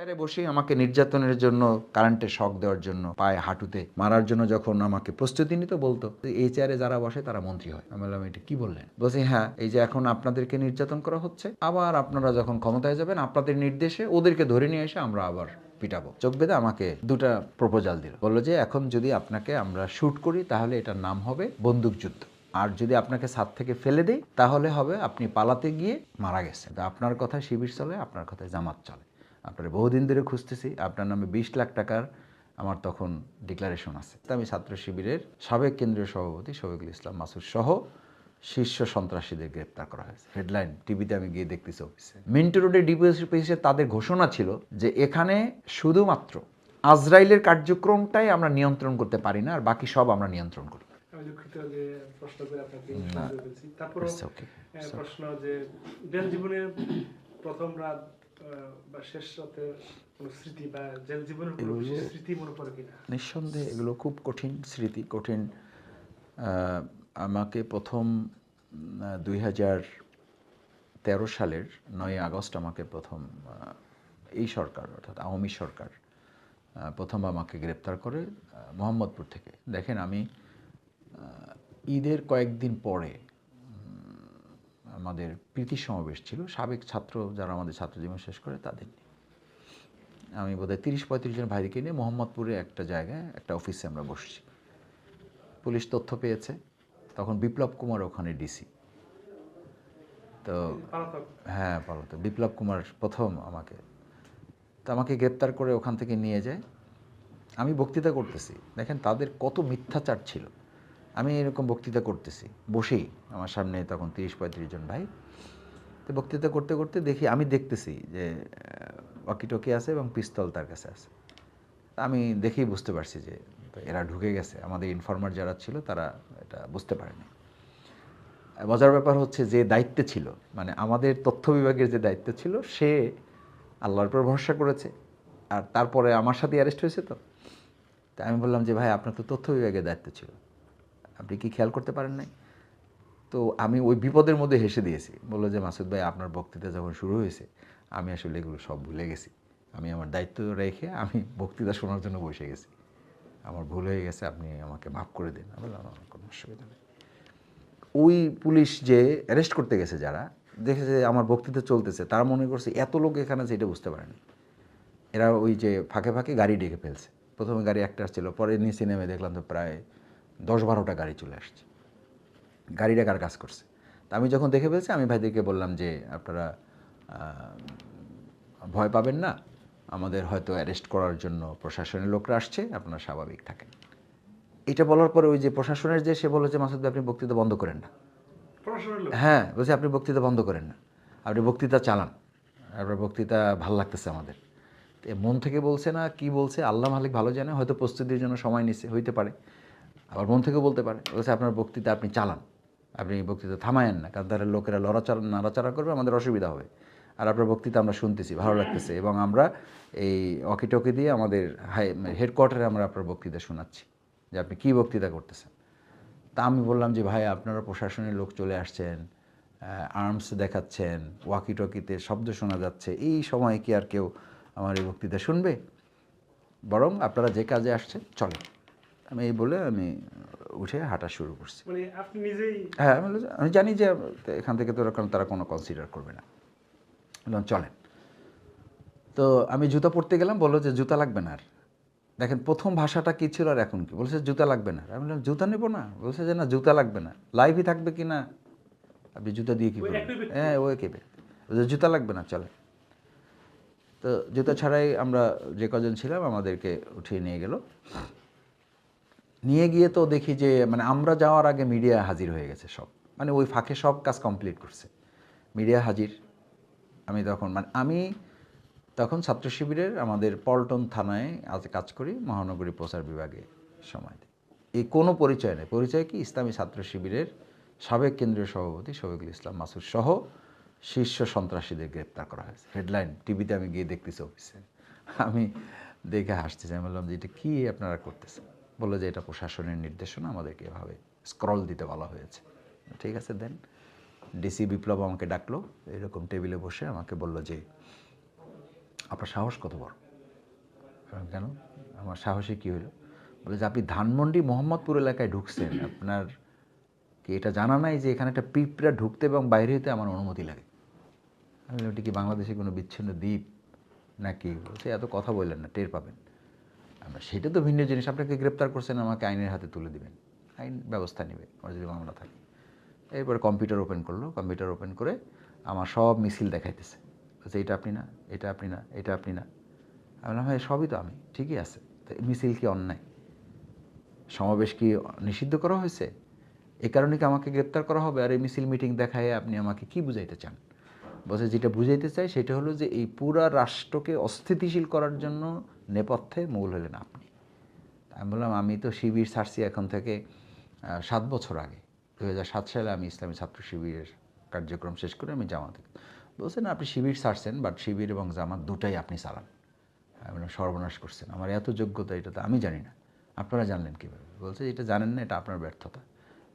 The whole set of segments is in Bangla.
চেয়ারে বসেই আমাকে নির্যাতনের জন্য কারেন্টের শক দেওয়ার জন্য পায়ে হাঁটুতে মারার জন্য যখন আমাকে প্রস্তুতি নিতে বলতো, এই চেয়ারে যারা বসে তারা মন্ত্রী হয়। আমি বললাম এটা কি বললেন? বলছি হ্যাঁ, এই যে এখন আপনাদেরকে নির্যাতন করা হচ্ছে, আবার আপনারা যখন ক্ষমতায় যাবেন আপনাদের নির্দেশে ওদেরকে ধরে নিয়ে এসে আমরা আবার পিটাবো। চোখ বেঁধে আমাকে দুটা প্রপোজাল দিল, বললো যে এখন যদি আপনাকে আমরা শ্যুট করি তাহলে এটার নাম হবে বন্দুকযুদ্ধ, আর যদি আপনাকে ছাদ থেকে ফেলে দেই তাহলে হবে আপনি পালাতে গিয়ে মারা গেছেন। আপনার কথায় শিবির চলে, আপনার কথায় জামাত চলে, আপনার বহুদিন ধরে খুঁজতেছি, আপনার নামে 20 লাখ টাকার আমার তখন ডিক্লারেশন আছে। আমি ছাত্র শিবিরের সাবেক কেন্দ্রীয় সভাপতি শফিকুল ইসলাম মাসুদ সহ শীর্ষ সন্ত্রাসীদের গ্রেপ্তার করা হয়েছে। হেডলাইন টিভিতে আমি গিয়ে দেখতেছি অফিসে। মিন্টো রোডে ডিপিএসে তাদের ঘোষণা ছিল যে এখানে শুধুমাত্র আজরাইলের কার্যক্রমটাই আমরা নিয়ন্ত্রণ করতে পারি না, আর বাকি সব আমরা নিয়ন্ত্রণ করি। আমি দুঃখিত যে প্রশ্ন করে আপনাকে বলছি। তারপর প্রশ্ন যে জেল জীবনের প্রথম রাত বা শেষ রাতের কোনো স্মৃতি বা জেল জীবনের কোনো বিশেষ স্মৃতি মনে পড়ে কিনা? নিঃসন্দেহে এগুলো খুব কঠিন স্মৃতি, কঠিন। আমাকে প্রথম 2013 সালের 9 আগস্ট আমাকে প্রথম এই সরকার অর্থাৎ আওয়ামী সরকার প্রথম আমাকে গ্রেপ্তার করে মোহাম্মদপুর থেকে। দেখেন আমি ঈদের কয়েকদিন পরে আমাদের প্রীতি সমাবেশ ছিল, সাবেক ছাত্র যারা আমাদের ছাত্র জীবন শেষ করে তাদের নিয়ে। আমি বোধহয় 30-35 জন ভাইকে নিয়ে মোহাম্মদপুরে একটা জায়গায় একটা অফিসে আমরা বসছি। পুলিশ তথ্য পেয়েছে, তখন বিপ্লব কুমার ওখানে ডিসি। তো হ্যাঁ পলাতক বিপ্লব কুমার প্রথম আমাকে গ্রেপ্তার করে ওখান থেকে নিয়ে যায়। আমি বক্তৃতা করতেছি, দেখেন তাদের কত মিথ্যাচার ছিল। আমি এরকম বক্তৃতা করতেছি বসেই, আমার সামনে তখন 30-35 জন ভাই। তো বক্তৃতা করতে করতে আমি দেখতেছি যে ওয়াকিটকি আছে এবং পিস্তল তার কাছে আছে। আমি দেখেই বুঝতে পারছি যে এরা ঢুকে গেছে। আমাদের ইনফরমার যারা ছিল তারা এটা বুঝতে পারেনি। মজার ব্যাপার হচ্ছে যে দায়িত্বে ছিল, মানে আমাদের তথ্য বিভাগের যে দায়িত্ব ছিল, সে আল্লাহর উপর ভরসা করেছে, আর তারপরে আমার সাথে অ্যারেস্ট হয়েছে। তো আমি বললাম যে ভাই আপনার তো তথ্য বিভাগের দায়িত্ব ছিল, আপনি কি খেয়াল করতে পারেন নাই? তো আমি ওই বিপদের মধ্যে হেসে দিয়েছি। বললো যে মাসুদ ভাই আপনার বক্তৃতা যখন শুরু হয়েছে আমি আসলে এগুলো সব ভুলে গেছি, আমি আমার দায়িত্ব রেখে আমি বক্তৃতা শোনার জন্য বসে গেছি, আমার ভুল হয়ে গেছে, আপনি আমাকে মাফ করে দিন। আমি বললাম আমার কোনো অসুবিধা নেই। ওই পুলিশ যে অ্যারেস্ট করতে গেছে যারা দেখেছে আমার বক্তৃতা চলতেছে, তারা মনে করছে এত লোক এখানে আছে, এটা বুঝতে পারেনি। এরা ওই যে ফাঁকে ফাঁকে গাড়ি ডেকে ফেলছে। প্রথমে গাড়ি একটা আসছিল, পরে নিচে নেমে দেখলাম তো প্রায় 10-12টা গাড়ি চলে আসছে। গাড়িটা কার কাজ করছে? তা আমি যখন দেখে ফেলছি আমি ভাইদেরকে বললাম যে আপনারা ভয় পাবেন না, আমাদের হয়তো অ্যারেস্ট করার জন্য প্রশাসনের লোকরা আসছে, আপনারা স্বাভাবিক থাকেন। এটা বলার পরে ওই যে প্রশাসনের যে সে বলল যে মাসুদ ভাই আপনি বক্তৃতা বন্ধ করেন না। হ্যাঁ বলছি আপনি বক্তৃতা বন্ধ করেন না, আপনি বক্তৃতা চালান, আপনার বক্তৃতা ভালো লাগতেছে আমাদের। মন থেকে বলছে না কি বলছে আল্লাহ মালিক ভালো জানে, হয়তো প্রস্তুতির জন্য সময় নিচ্ছে হইতে পারে, আবার মন থেকে বলতে পারে। বলছে আপনার বক্তৃতা আপনি চালান, আপনি বক্তৃতা থামায়েন না, কারণ তারা লোকেরা নাড়াচাড়া করবে, আমাদের অসুবিধা হবে। আর আপনার বক্তৃতা আমরা শুনতেছি, ভালো লাগতেছে, এবং আমরা এই ওয়াকিটকি দিয়ে আমাদের হেডকোয়ার্টারে আমরা আপনার বক্তৃতা শোনাচ্ছি যে আপনি কী বক্তৃতা করতেছেন। তা আমি বললাম যে ভাই আপনারা প্রশাসনের লোক চলে আসছেন, আর্মস দেখাচ্ছেন, ওয়াকিটকিতে শব্দ শোনা যাচ্ছে, এই সময় কি আর কেউ আমার এই বক্তৃতা শুনবে? বরং আপনারা যে কাজে আসছেন চলেন। আমি এই বলে আমি উঠে হাঁটা শুরু করছি। মানে আপনি নিজেই? হ্যাঁ আমি জানি যে এখান থেকে তো তারা কোনো কনসিডার করবে না, বললাম চলেন। তো আমি জুতা পরতে গেলাম, বললো যে জুতা লাগবে না। আর দেখেন প্রথম ভাষাটা কী ছিল আর এখন কি বলছে, জুতা লাগবে না। আমি বললাম জুতা নেবো না? বলছে যে না জুতা লাগবে না, লাইভই থাকবে কি না, আপনি জুতা দিয়ে কী করবেন? হ্যাঁ ওই কেবে জুতা লাগবে না, চলে। তো জুতা ছাড়াই আমরা যে কজন ছিলাম আমাদেরকে উঠিয়ে নিয়ে গেল। নিয়ে গিয়ে তো দেখি যে মানে আমরা যাওয়ার আগে মিডিয়া হাজির হয়ে গেছে সব, মানে ওই ফাঁকে সব কাজ কমপ্লিট করছে, মিডিয়া হাজির। আমি তখন ছাত্র শিবিরের আমাদের পল্টন থানায় আজ কাজ করি, মহানগরী প্রচার বিভাগে সময় দিই। এই কোনো পরিচয় নেই, পরিচয় কি ইসলামী ছাত্র শিবিরের সাবেক কেন্দ্রীয় সভাপতি শফিকুল ইসলাম মাসুদ সহ শীর্ষ সন্ত্রাসীদের গ্রেপ্তার করা হয়েছে। হেডলাইন টিভিতে আমি গিয়ে দেখতেছি অফিসে। আমি দেখে হাসতেছি, আমি বললাম যে এটা কী আপনারা করতেছেন? বললো যে এটা প্রশাসনের নির্দেশনা, আমাদেরকে এভাবে স্ক্রল দিতে বলা হয়েছে। ঠিক আছে দেন। ডিসি বিপ্লব আমাকে ডাকলো, এরকম টেবিলে বসে আমাকে বলল যে আপনার সাহস কত বড়? কেন? আমার সাহসে কী হলো? বলে যে আপনি ধানমন্ডি মোহাম্মদপুর এলাকায় ঢুকছেন, আপনার কি এটা জানা নাই যে এখানে একটা পিঁপড়া ঢুকতে এবং বাইরে হতে আমার অনুমতি লাগে? আমি বললাম, এটা কি বাংলাদেশে কোনো বিচ্ছিন্ন দ্বীপ নাকি? বলছে এত কথা বললেন না, টের পাবেন। আমরা সেটা তো ভিন্ন জিনিস, আপনাকে গ্রেপ্তার করছেন, আমাকে আইনের হাতে তুলে দিবেন, আইন ব্যবস্থা নেবে আমার যদি মামলা থাকে। এরপরে কম্পিউটার ওপেন করলো, কম্পিউটার ওপেন করে আমার সব মিছিল দেখাইতেছে, বলছে এটা আপনি না, এটা আপনি না, এটা আপনি না। আমি বললাম হ্যাঁ সবই তো আমি, ঠিকই আছে। তো মিছিল কি অন্যায়? সমাবেশ কি নিষিদ্ধ করা হয়েছে? এই কারণে কি আমাকে গ্রেপ্তার করা হবে? আর এই মিছিল মিটিং দেখায় আপনি আমাকে কি বুঝাইতে চান? বলছে যেটা বুঝাইতে চাই সেটা হলো যে এই পুরা রাষ্ট্রকে অস্থিতিশীল করার জন্য নেপথ্যে মূল হলেন আপনি। আমি বললাম আমি তো শিবির ছাড়ছি এখন থেকে 7 বছর আগে, 2007 সালে আমি ইসলামী ছাত্র শিবিরের কার্যক্রম শেষ করে আমি জামাতে। বলছেন আপনি শিবির ছাড়ছেন, বাট শিবির এবং জামাত দুটাই আপনি চালান। আমি বললাম সর্বনাশ করছেন, আমার এত যোগ্যতা এটা তো আমি জানি না, আপনারা জানলেন কীভাবে? বলছে এটা জানেন না, এটা আপনার ব্যর্থতা,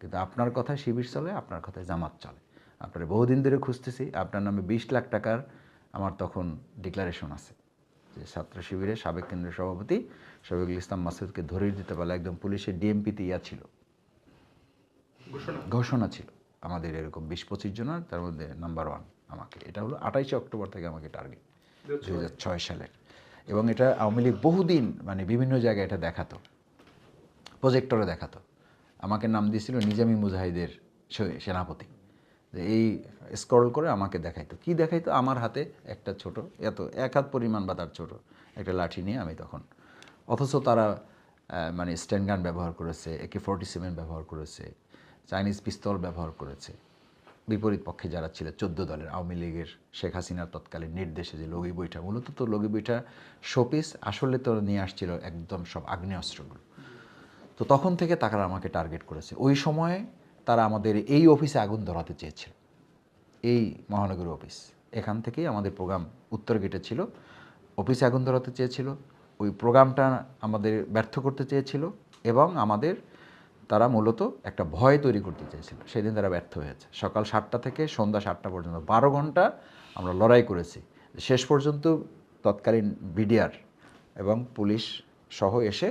কিন্তু আপনার কথায় শিবির চলে, আপনার কথায় জামাত চলে। আপনারা বহুদিন ধরে খুঁজতেছি, আপনার নামে 20 লাখ টাকার আমার তখন ডিক্লারেশন আছে যে ছাত্র শিবিরের সাবেক কেন্দ্রীয় সভাপতি শফিকুল ইসলাম মাসুদকে ধরিয়ে দিতে পারলে একদম পুলিশের ডিএমপিতে ছিল, ঘোষণা ছিল আমাদের এরকম 20-25 জনের, তার মধ্যে নাম্বার 1 আমাকে। এটা হলো 28 অক্টোবর থেকে আমাকে টার্গেট 2006 সালের। এবং এটা আওয়ামী লীগ বহুদিন মানে বিভিন্ন জায়গায় এটা দেখাতো, প্রজেক্টরে দেখাতো। আমাকে নাম দিয়েছিল নিজামী মুজাহিদের সেনাপতি। যে এই স্ক্রল করে আমাকে দেখাইতো, কি দেখাইতো? আমার হাতে একটা ছোট, এত 1 হাত পরিমাণ বা তার ছোট একটা লাঠি নিয়ে আমি তখন, অথচ তারা মানে স্ট্যান্ড গান ব্যবহার করেছে, AK-47 ব্যবহার করেছে, চাইনিজ পিস্তল ব্যবহার করেছে। বিপরীত পক্ষে যারা ছিল 14 দলের আওয়ামী লীগের শেখ হাসিনার তৎকালীন নির্দেশে যে লগি বৈঠা, মূলত তো লগি বৈঠা শোপিস, আসলে তো নিয়ে আসছিল একদম সব আগ্নেয়াস্ত্রগুলো। তো তখন থেকে তারা আমাকে টার্গেট করেছে। ওই সময়ে তারা আমাদের এই অফিসে আগুন ধরাতে চেয়েছিল, এই মহানগর অফিস, এখান থেকেই আমাদের প্রোগ্রাম উত্তর গেটে ছিল, অফিসে আগুন ধরাতে চেয়েছিল। ওই প্রোগ্রামটা আমাদের ব্যর্থ করতে চেয়েছিল এবং আমাদের তারা মূলত একটা ভয় তৈরি করতে চেয়েছিল। সেদিন তারা ব্যর্থ হয়েছে। সকাল 7টা থেকে সন্ধ্যা 7টা পর্যন্ত 12 ঘন্টা আমরা লড়াই করেছি। শেষ পর্যন্ত তৎকালীন বিডিআর এবং পুলিশ সহ এসে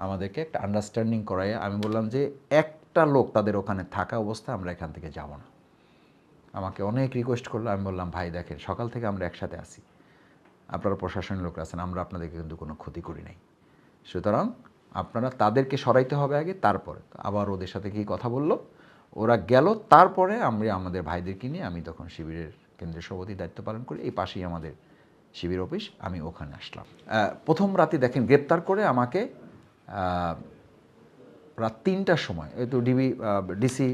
আমাদেরকে একটা আন্ডারস্ট্যান্ডিং করায় আমি বললাম যে একটা লোক তাদের ওখানে থাকা অবস্থায় আমরা এখান থেকে যাব না। আমাকে অনেক রিকোয়েস্ট করলো। আমি বললাম ভাই দেখেন, সকাল থেকে আমরা একসাথে আছি, আপনারা প্রশাসনের লোক আছেন, আমরা আপনাদেরকে কিন্তু কোনো ক্ষতি করি নাই, সুতরাং আপনারা তাদেরকে সরাইতে হবে আগে, তারপরে। আবার ওদের সাথে কি কথা বললো, ওরা গেল, তারপরে আমরা আমাদের ভাইদেরকে নিয়ে, আমি তখন শিবিরের কেন্দ্রীয় সভাপতির দায়িত্ব পালন করি, এই পাশেই আমাদের শিবির অফিস, আমি ওখানে আসলাম। প্রথম রাতে দেখেন গ্রেপ্তার করে আমাকে রাত 3টার সময়, এই তো ডিসি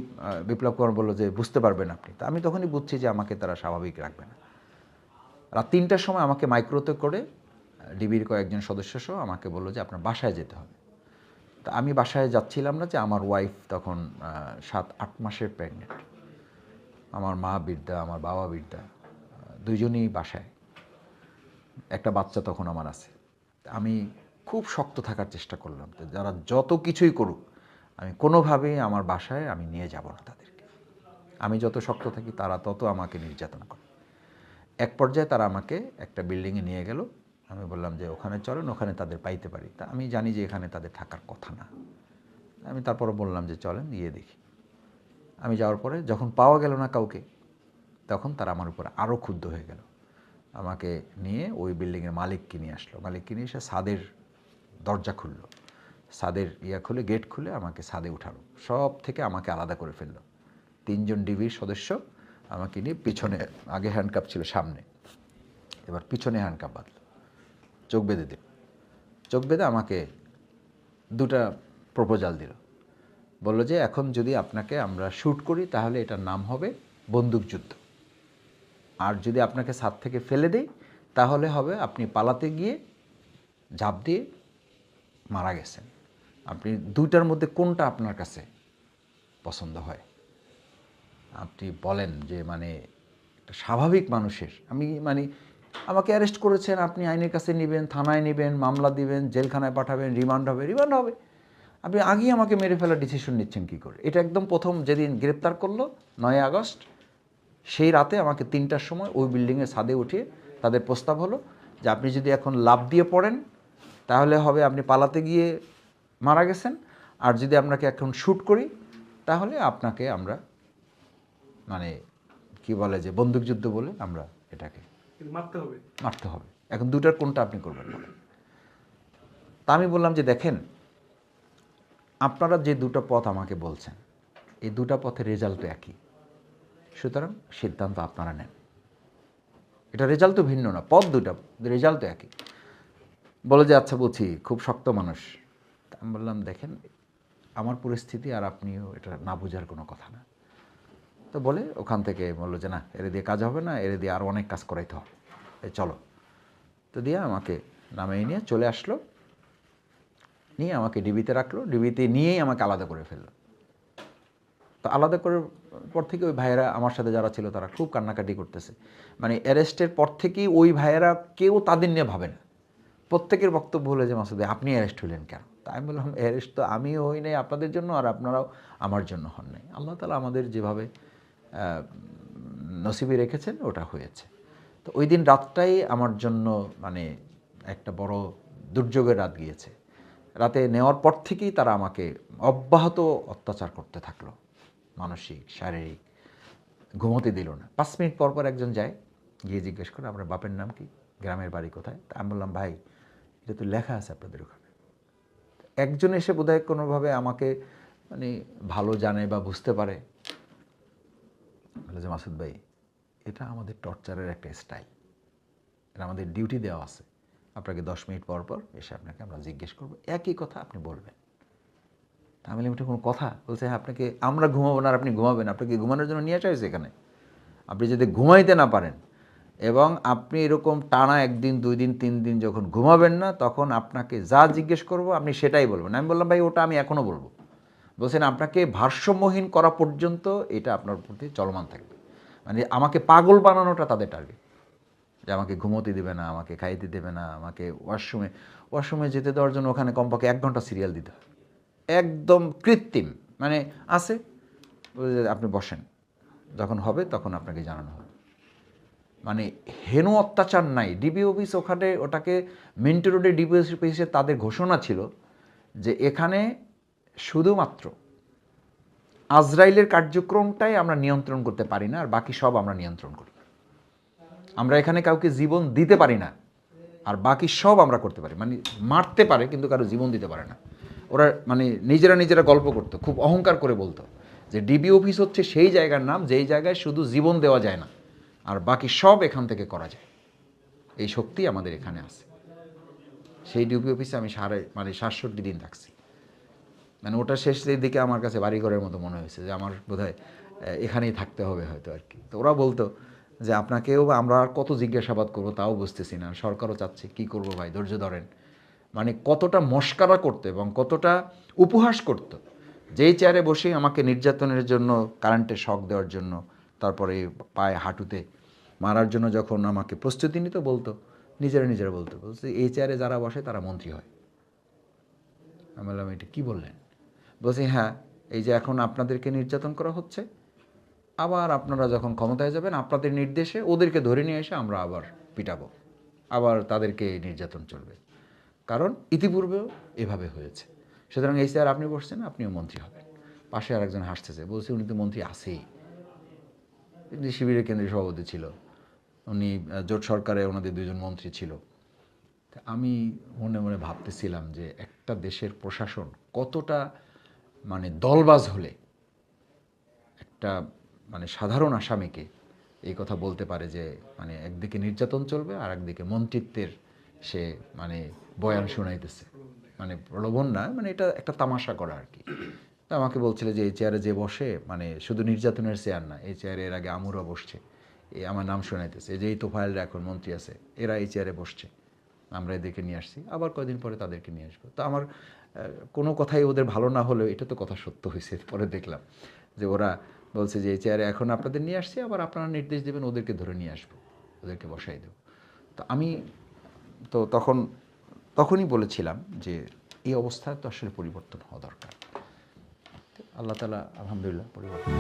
বিপ্লব কুমার বললো যে বুঝতে পারবেন আপনি, তা আমি তখনই বুঝছি যে আমাকে তারা স্বাভাবিক রাখবে না। রাত 3টার সময় আমাকে মাইক্রোতে করে ডিবির কয়েকজন সদস্য সহ আমাকে বললো যে আপনার বাসায় যেতে হবে। তা আমি বাসায় যাচ্ছিলাম না, যে আমার ওয়াইফ তখন 7-8 মাসের প্রেগনেন্ট, আমার মা বৃদ্ধা, আমার বাবা বৃদ্ধা, দুইজনই বাসায়, একটা বাচ্চা তখন আমার আছে। আমি খুব শক্ত থাকার চেষ্টা করলাম, যারা যত কিছুই করুক আমি কোনোভাবেই আমার বাসায় আমি নিয়ে যাব না তাদেরকে। আমি যত শক্ত থাকি তারা তত আমাকে নির্যাতন করে। এক পর্যায়ে তারা আমাকে একটা বিল্ডিংয়ে নিয়ে গেল। আমি বললাম যে ওখানে চলেন, ওখানে তাদের পাইতে পারি। তা আমি জানি যে এখানে তাদের থাকার কথা না, আমি তারপরে বললাম যে চলেন গিয়ে দেখি। আমি যাওয়ার পরে যখন পাওয়া গেল না কাউকে, তখন তারা আমার উপর আরও ক্ষুব্ধ হয়ে গেল। আমাকে নিয়ে ওই বিল্ডিংয়ের মালিককে নিয়ে আসলো। মালিককে নিয়ে এসে ছাদের দরজা খুললো, ছাদের খুলে, গেট খুলে আমাকে ছাদে উঠালো, সব থেকে আমাকে আলাদা করে ফেললো। 3 জন ডিবির সদস্য আমাকে নিয়ে পিছনে, আগে হ্যান্ডকাপ ছিল সামনে, এবার পিছনে হ্যান্ডকাপ বাঁধলো, চোখ বেঁধে দিল। চোখ বেঁধে আমাকে 2টা প্রপোজাল দিল। বললো যে এখন যদি আপনাকে আমরা শ্যুট করি তাহলে এটার নাম হবে বন্দুকযুদ্ধ, আর যদি আপনাকে ছাদ থেকে ফেলে দেই তাহলে হবে আপনি পালাতে গিয়ে ঝাঁপ দিয়ে মারা গেছেন। আপনি 2টার মধ্যে কোনটা আপনার কাছে পছন্দ হয়? আপনি বলেন যে মানে একটা স্বাভাবিক মানুষের, আমি মানে আমাকে অ্যারেস্ট করেছেন, আপনি আইনের কাছে নেবেন, থানায় নেবেন, মামলা দিবেন, জেলখানায় পাঠাবেন, রিমান্ড হবে, আপনি আগেই আমাকে মেরে ফেলার ডিসিশন নিচ্ছেন কী করে? এটা একদম প্রথম যেদিন গ্রেপ্তার করলো 9 আগস্ট, সেই রাতে আমাকে 3টার সময় ওই বিল্ডিংয়ের ছাদে উঠিয়ে তাদের প্রস্তাব হলো যে আপনি যদি এখন লাফ দিয়ে পড়েন তাহলে হবে আপনি পালাতে গিয়ে মারা গেছেন, আর যদি আপনাকে এখন শ্যুট করি তাহলে আপনাকে আমরা মানে কি বলে যে বন্দুকযুদ্ধ বলে আমরা এটাকে মারতে হবে। এখন দুটার কোনটা আপনি করবেন না? তা আমি বললাম যে দেখেন, আপনারা যে দুটো পথ আমাকে বলছেন এই দুটো পথের রেজাল্ট তো একই, সুতরাং সিদ্ধান্ত আপনারা নেন। এটা রেজাল্ট তো ভিন্ন না, পথ দুটা, রেজাল্ট তো একই। বলে যে আচ্ছা বুঝি, খুব শক্ত মানুষ। আমি বললাম দেখেন, আমার পরিস্থিতি আর আপনিও এটা না বোঝার কোনো কথা না। তো বলে ওখান থেকে বললো যে না, এর দিয়ে কাজ হবে না, এর দিয়ে আরও অনেক কাজ করাইতে হবে, এই চলো। তো দিয়ে আমাকে নামিয়ে নিয়ে চলে আসলো, নিয়ে আমাকে ডিবিতে রাখলো, ডিবিতে নিয়েই আমাকে আলাদা করে ফেললো। তো আলাদা করার পর থেকে ওই ভাইয়েরা আমার সাথে যারা ছিল তারা খুব কান্নাকাটি করতেছে। মানে অ্যারেস্টের পর থেকেই ওই ভাইয়েরা কেউ তাদের নিয়ে ভাবে না, প্রত্যেকের বক্তব্য হলো যে মাসুদ আপনি অ্যারেস্ট হলেন কেন? তাই আমি বললাম অ্যারেস্ট তো আমিও হই নাই আপনাদের জন্য, আর আপনারাও আমার জন্য হন নাই। আল্লাহ তাআলা আমাদের যেভাবে নসিবে রেখেছেন ওটা হয়েছে। তো ওই দিন রাতটাই আমার জন্য মানে একটা বড় দুর্যোগের রাত গিয়েছে। রাতে নেওয়ার পর থেকেই তারা আমাকে অব্যাহত অত্যাচার করতে থাকলো, মানসিক শারীরিক, ঘুমোতে দিল না। 5 মিনিট পর পর একজন যায়, গিয়ে জিজ্ঞেস করে আপনার বাপের নাম কি, গ্রামের বাড়ি কোথায়? তা আমি বললাম ভাই এটা তো লেখা আছে আপনাদের ওখানে। একজন এসে বোধহয় কোনোভাবে আমাকে মানে ভালো জানে বা বুঝতে পারে, বলে যে মাসুদ ভাই এটা আমাদের টর্চারের একটা স্টাইল, এটা আমাদের ডিউটি দেওয়া আছে, আপনাকে 10 মিনিট পর পর এসে আপনাকে আমরা জিজ্ঞেস করবো, একই কথা আপনি বলবেন। তা আমি এটা কোনো কথা? বলছে হ্যাঁ, আপনাকে আমরা ঘুমাবো না আর আপনি ঘুমাবেন? আপনাকে ঘুমানোর জন্য নিয়ে আসা হয়েছে এখানে? আপনি যদি ঘুমাইতে না পারেন এবং আপনি এরকম টানা 1 দিন 2 দিন 3 দিন যখন ঘুমাবেন না, তখন আপনাকে যা জিজ্ঞেস করবো আপনি সেটাই বলবেন। আমি বললাম ভাই ওটা আমি এখনও বলবো। বলছেন আপনাকে ভারসাম্যহীন করা পর্যন্ত এটা আপনার প্রতি চলমান থাকবে। মানে আমাকে পাগল বানানোটা তাদের টার্গেট, যে আমাকে ঘুমোতে দেবে না, আমাকে খাইতে দেবে না, আমাকে ওয়াশরুমে যেতে দেওয়ার জন্য ওখানে কমপক্ষে 1 ঘন্টা সিরিয়াল দিতে হয়, একদম কৃত্রিম। মানে আছে আপনি বসেন, যখন হবে তখন আপনাকে জানানো হবে। মানে হেন অত্যাচার নাই। ডিবি অফিস ওখানে, ওটাকে মিন্টো রোডে ডিবি অফিসে তাদের ঘোষণা ছিল যে এখানে শুধুমাত্র আজরাইলের কার্যক্রমটাই আমরা নিয়ন্ত্রণ করতে পারি না, আর বাকি সব আমরা নিয়ন্ত্রণ করি। আমরা এখানে কাউকে জীবন দিতে পারি না, আর বাকি সব আমরা করতে পারি। মানে মারতে পারে কিন্তু কারো জীবন দিতে পারে না। ওরা মানে নিজেরা গল্প করতো, খুব অহংকার করে বলতো যে ডিবি অফিস হচ্ছে সেই জায়গার নাম যেই জায়গায় শুধু জীবন দেওয়া যায় না, আর বাকি সব এখান থেকে করা যায়। এই শক্তি আমাদের এখানে আছে। সেই ডিবি অফিসে আমি 67 দিন থাকছি। মানে ওটা শেষের দিকে আমার কাছে বাড়িঘরের মতো মনে হয়েছে, যে আমার বোধহয় এখানেই থাকতে হবে হয়তো আর কি। তো ওরা বলতো যে আপনাকেও আমরা আর কত জিজ্ঞাসাবাদ করবো তাও বুঝতেছি না, সরকারও চাচ্ছে, কী করবো ভাই ধৈর্য ধরেন। মানে কতটা মস্কারা করতো এবং কতটা উপহাস করতো। যেই চেয়ারে বসেই আমাকে নির্যাতনের জন্য, কারেন্টের শক দেওয়ার জন্য, তারপরে পায়ে হাঁটুতে মারার জন্য যখন আমাকে প্রস্তুতি নিত, বলতো নিজেরা বলতো এই চেয়ারে যারা বসে তারা মন্ত্রী হয়। আমি বললাম এটা কী বললেন? বলছি হ্যাঁ, এই যে এখন আপনাদেরকে নির্যাতন করা হচ্ছে, আবার আপনারা যখন ক্ষমতায় যাবেন আপনাদের নির্দেশে ওদেরকে ধরে নিয়ে এসে আমরা আবার পিটাবো, আবার তাদেরকে নির্যাতন চলবে, কারণ ইতিপূর্বেও এভাবে হয়েছে। সুতরাং এই স্যার আপনি বসছেন, আপনিও মন্ত্রী হবেন। পাশে আর একজন হাসতেছে, বলছে উনি তো মন্ত্রী আছেই, শিবিরের কেন্দ্রীয় সভাপতি ছিল উনি, জোট সরকারে ওনাদের 2 জন মন্ত্রী ছিল। আমি মনে মনে ভাবতেছিলাম যে একটা দেশের প্রশাসন কতটা মানে দলবাজ হলে একটা মানে সাধারণ আসামিকে এই কথা বলতে পারে যে মানে একদিকে নির্যাতন চলবে আর একদিকে মন্ত্রিত্বের সে মানে বয়ান শোনাইতেছে, মানে প্রলোভন না, মানে এটা একটা তামাশা করা আর কি। তো আমাকে বলছিল যে এই চেয়ারে যে বসে মানে শুধু নির্যাতনের চেয়ার না, এই চেয়ারে এর আগে আমুরা বসছে, এই আমার নাম শোনাইতেছে, এই যে এই তোফায়েলরা এখন মন্ত্রী আছে, এরা এই চেয়ারে বসছে, আমরা এদেরকে নিয়ে আসছি, আবার কয়দিন পরে তাদেরকে নিয়ে আসবো। তো আমার কোনো কথাই ওদের ভালো না হলেও এটা তো কথা সত্য হয়েছে। পরে দেখলাম যে ওরা বলছে যে এই চেয়ারে এখন আপনাদের নিয়ে আসছি, আবার আপনারা নির্দেশ দেবেন ওদেরকে ধরে নিয়ে আসবো, ওদেরকে বসাই দেবো। তো আমি তো তখনই বলেছিলাম যে এই অবস্থায় তো আসলে পরিবর্তন হওয়া দরকার। আল্লাহ তাআলা আলহামদুলিল্লাহ পরিবর্তন